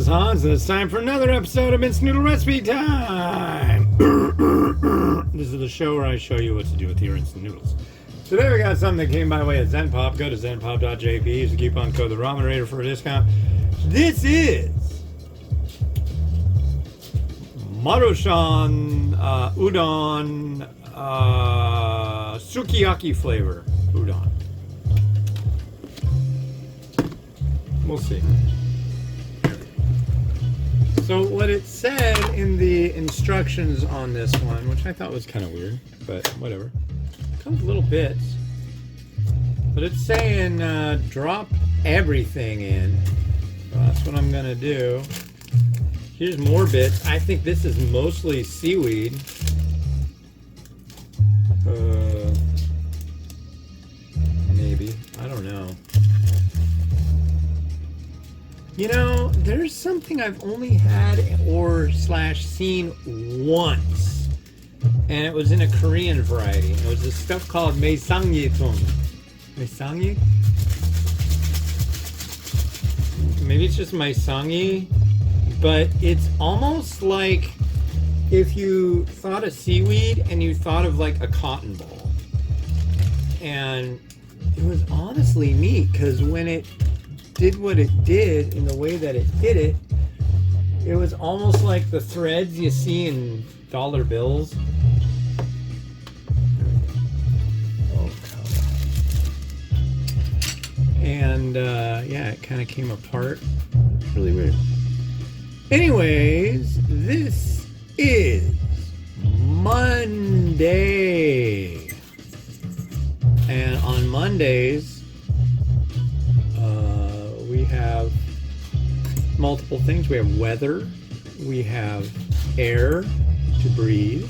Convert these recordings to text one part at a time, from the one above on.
is Hans, and it's time for another episode of Mince Noodle Recipe Time! This is the show where I show you what to do with your instant noodles. Today we got something that came by way of Zenpop. Go to zenpop.jp, use the coupon code the Ramen Raider for a discount. This is Maruchan Udon Sukiyaki flavor Udon. We'll see. So what it said in the instructions on this one, which I thought was kind of weird, but whatever. It comes little bits. But it's saying drop everything in. So that's what I'm going to do. Here's more bits. I think this is mostly seaweed. Maybe. I don't know. You know, there's something I've only had seen once. And it was in a Korean variety. It was this stuff called maesangyetung. Maesangye? Maybe it's just maesangye. But it's almost like if you thought of seaweed and you thought of like a cotton ball. And it was honestly neat because when it did what it did in the way that it did it, it was almost like the threads you see in dollar bills. Oh, and yeah, it kind of came apart. Really weird. Anyways, this is Monday. And on Mondays, we have multiple things. We have weather, we have air to breathe,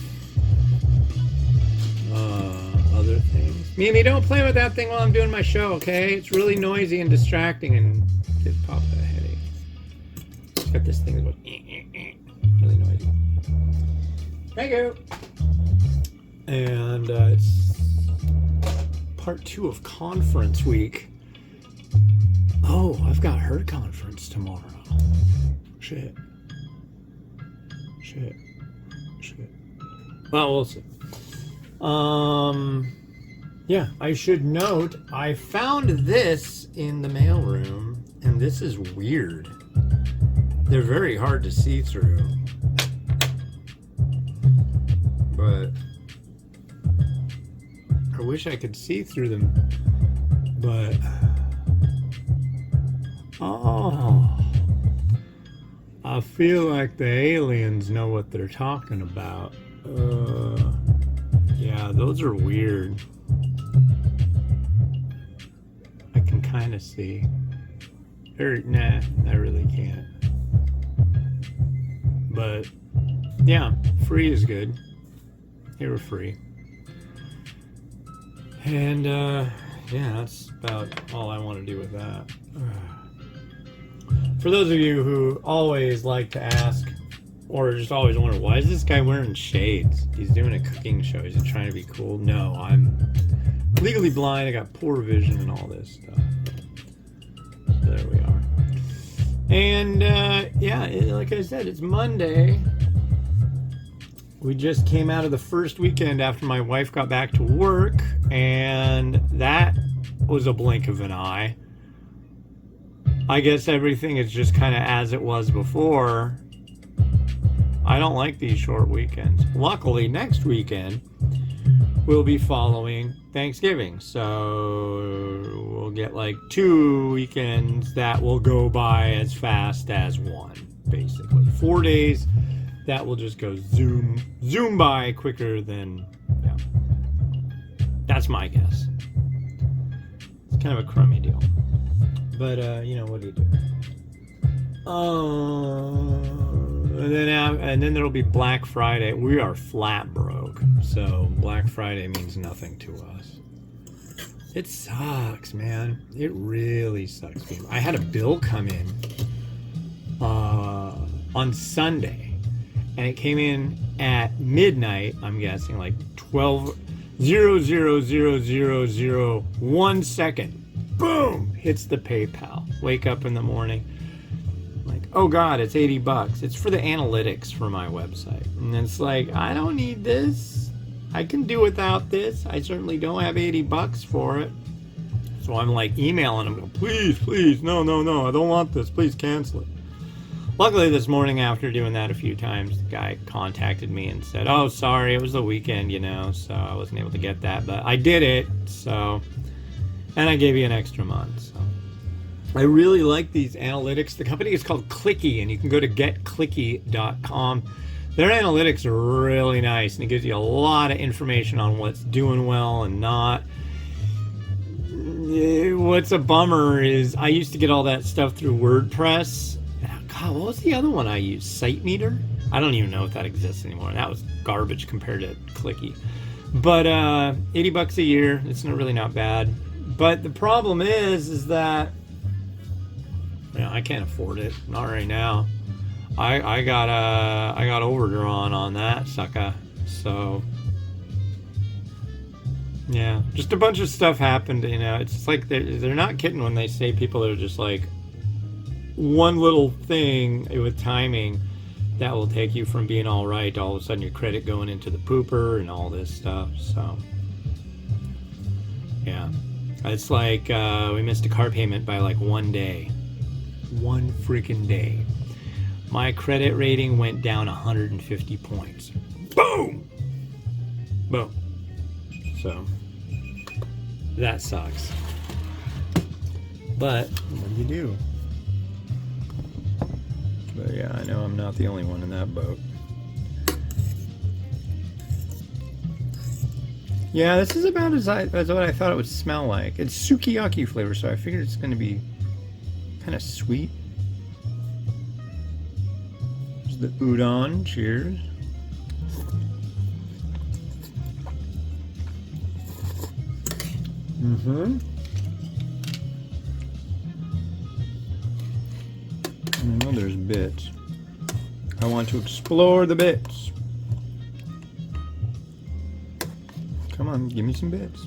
other things. Mimi, don't play with that thing while I'm doing my show, okay? It's really noisy and distracting and gives Papa a headache. It's got this thing that goes really noisy. Thank you. And it's part 2 of conference week. Oh, I've got her conference tomorrow. Shit. Well, we'll see. Yeah, I should note, I found this in the mailroom, and this is weird. They're very hard to see through. But I wish I could see through them. But oh, I feel like the aliens know what they're talking about. Yeah, those are weird. I can kind of see. Nah, I really can't. But yeah, free is good. They were free. And yeah, that's about all I want to do with that. For those of you who always like to ask, or just always wonder, why is this guy wearing shades? He's doing a cooking show. Is he trying to be cool? No, I'm legally blind. I got poor vision and all this stuff. There we are. And yeah, like I said, it's Monday. We just came out of the first weekend after my wife got back to work, and that was a blink of an eye. I guess everything is just kind of as it was before. I don't like these short weekends. Luckily, next weekend we'll be following Thanksgiving. So we'll get like 2 weekends that will go by as fast as one, basically. 4 days that will just go zoom by quicker than, yeah. That's my guess. It's kind of a crummy deal. But, you know, what do you do? And then there'll be Black Friday. We are flat broke. So Black Friday means nothing to us. It sucks, man. It really sucks. I had a bill come in on Sunday. And it came in at midnight, I'm guessing, like 12:00:0001. Boom! Hits the PayPal. Wake up in the morning. I'm like, oh God, it's $80. It's for the analytics for my website. And it's like, I don't need this. I can do without this. I certainly don't have $80 for it. So I'm like emailing them, please, please, no, I don't want this. Please cancel it. Luckily, this morning after doing that a few times, the guy contacted me and said, oh, sorry, it was the weekend, so I wasn't able to get that. But I did it, so, and I gave you an extra month, so. I really like these analytics. The company is called Clicky, and you can go to getclicky.com. Their analytics are really nice, and it gives you a lot of information on what's doing well and not. What's a bummer is I used to get all that stuff through WordPress. God, what was the other one I used? SiteMeter? I don't even know if that exists anymore. That was garbage compared to Clicky. But $80 a year, it's not bad. But the problem is that I can't afford it. Not right now. I got overdrawn on that sucker. So yeah, just a bunch of stuff happened. It's just like they're not kidding when they say people are just like one little thing with timing that will take you from being all right to all of a sudden your credit going into the pooper and all this stuff. So yeah, it's like we missed a car payment by like one day. One freaking day. My credit rating went down 150 points. Boom! Boom. So, that sucks. But, what do you do? But yeah, I know I'm not the only one in that boat. Yeah, this is about as what I thought it would smell like. It's sukiyaki flavor, so I figured it's going to be kind of sweet. There's the udon. Cheers. Mm-hmm. I know there's bits. I want to explore the bits. Come on, give me some bits.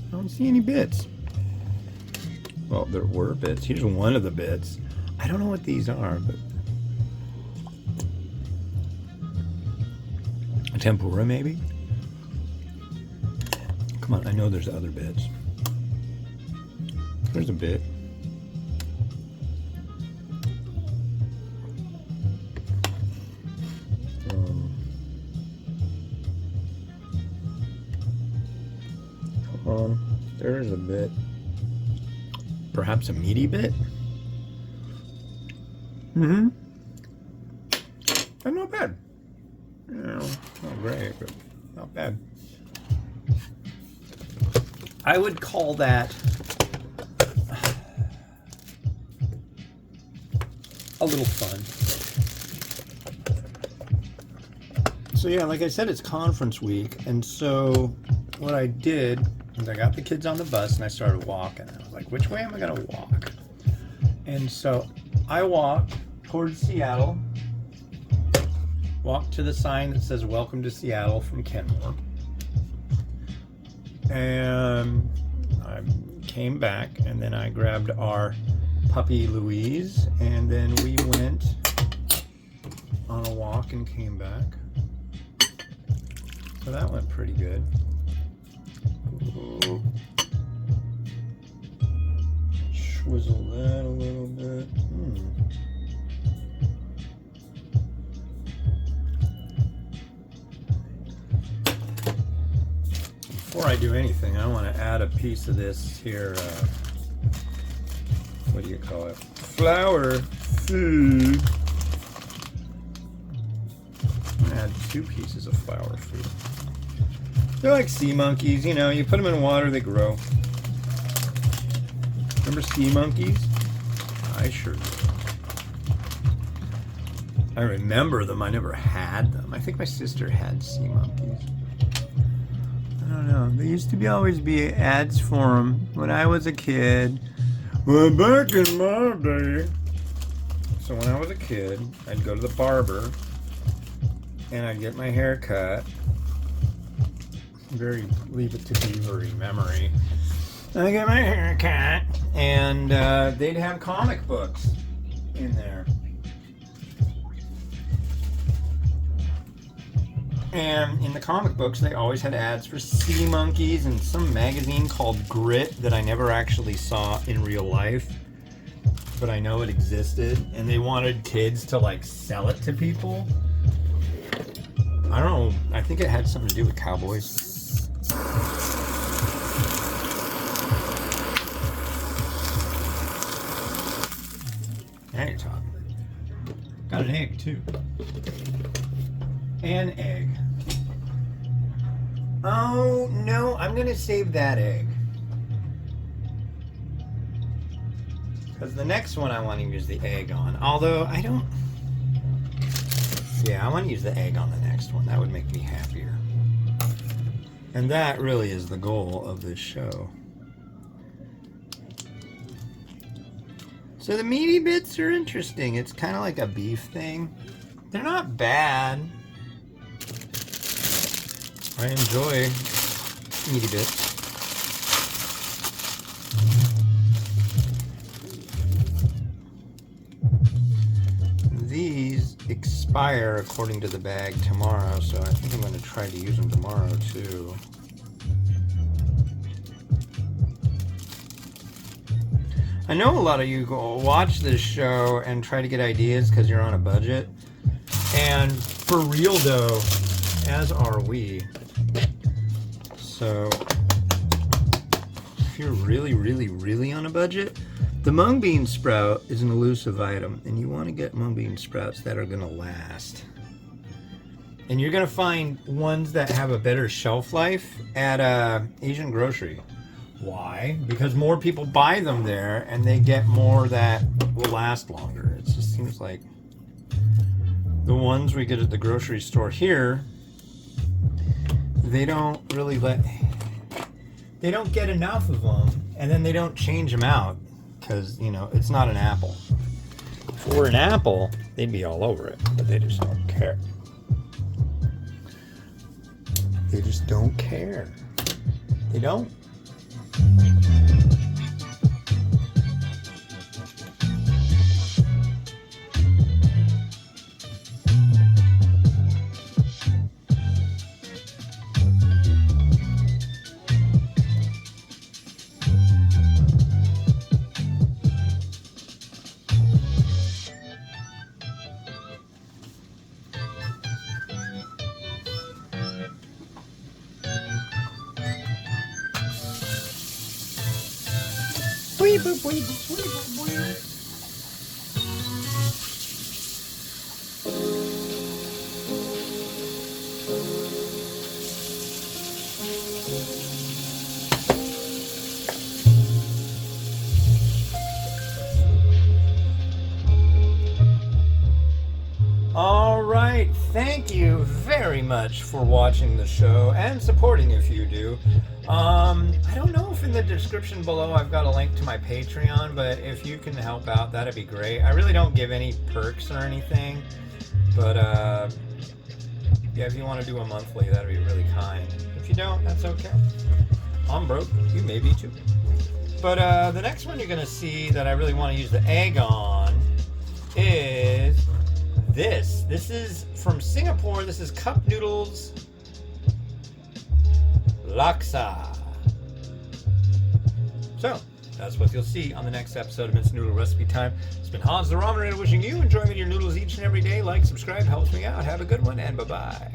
I don't see any bits. Well, there were bits. Here's one of the bits. I don't know what these are, but a tempura maybe? Come on, I know there's other bits. There's a bit. Come on, there's a bit. Perhaps a meaty bit? Mm-hmm. And not bad. Not great, but not bad. I would call that a little fun. So yeah, like I said, it's conference week, and so what I did is I got the kids on the bus and I started walking. I was like, which way am I gonna walk? And so I walked towards Seattle, walked to the sign that says welcome to Seattle from Kenmore, and I came back, and then I grabbed our puppy Louise, and then we went on a walk and came back. So that went pretty good. Ooh. Swizzle that a little bit. Before I do anything, I want to add a piece of this here, what do you call it? Flour food. I'm going to add 2 pieces of flour food. They're like sea monkeys, you put them in water, they grow. Remember sea monkeys? I sure do. I remember them, I never had them. I think my sister had sea monkeys. I don't know, there used to always be ads for them when I was a kid. Well, back in my day. So when I was a kid, I'd go to the barber and I'd get my hair cut. Very Leave It to Beavery memory. I get my hair cut, and they'd have comic books in there. And in the comic books, they always had ads for sea monkeys and some magazine called Grit that I never actually saw in real life, but I know it existed. And they wanted kids to like sell it to people. I don't know. I think it had something to do with cowboys. Now you're talking. Got an egg too. An egg. Oh no, I'm gonna save that egg. Because the next one I want to use the egg on. Although I don't. Yeah, I want to use the egg on the next one. That would make me happier. And that really is the goal of this show. So the meaty bits are interesting. It's kind of like a beef thing. They're not bad. I enjoy meaty bits. These expire according to the bag tomorrow, so I think I'm going to try to use them tomorrow too. I know a lot of you go watch this show and try to get ideas because you're on a budget. And for real though, as are we. So if you're really, really, really on a budget, the mung bean sprout is an elusive item, and you want to get mung bean sprouts that are going to last. And you're going to find ones that have a better shelf life at Asian grocery. Why? Because more people buy them there, and they get more that will last longer. It just seems like the ones we get at the grocery store here, they don't really they don't get enough of them, and then they don't change them out. Because, you know, it's not an apple. If it were an apple, they'd be all over it. But they just don't care. They just don't care. They don't. All right, thank you very much for watching the show and supporting if you do. I don't know if in the description below I've got a link to my Patreon, but if you can help out, that'd be great. I really don't give any perks or anything, but yeah, if you want to do a monthly, that'd be really kind. If you don't, that's okay. I'm broke. You may be too. But the next one you're going to see that I really want to use the egg on is this. This is from Singapore. This is cup noodles laksa. So, that's what you'll see on the next episode of Instant Noodle Recipe Time. It's been Hans the Ramen Rater wishing you enjoyment of your noodles each and every day. Like, subscribe, helps me out. Have a good one, and bye-bye.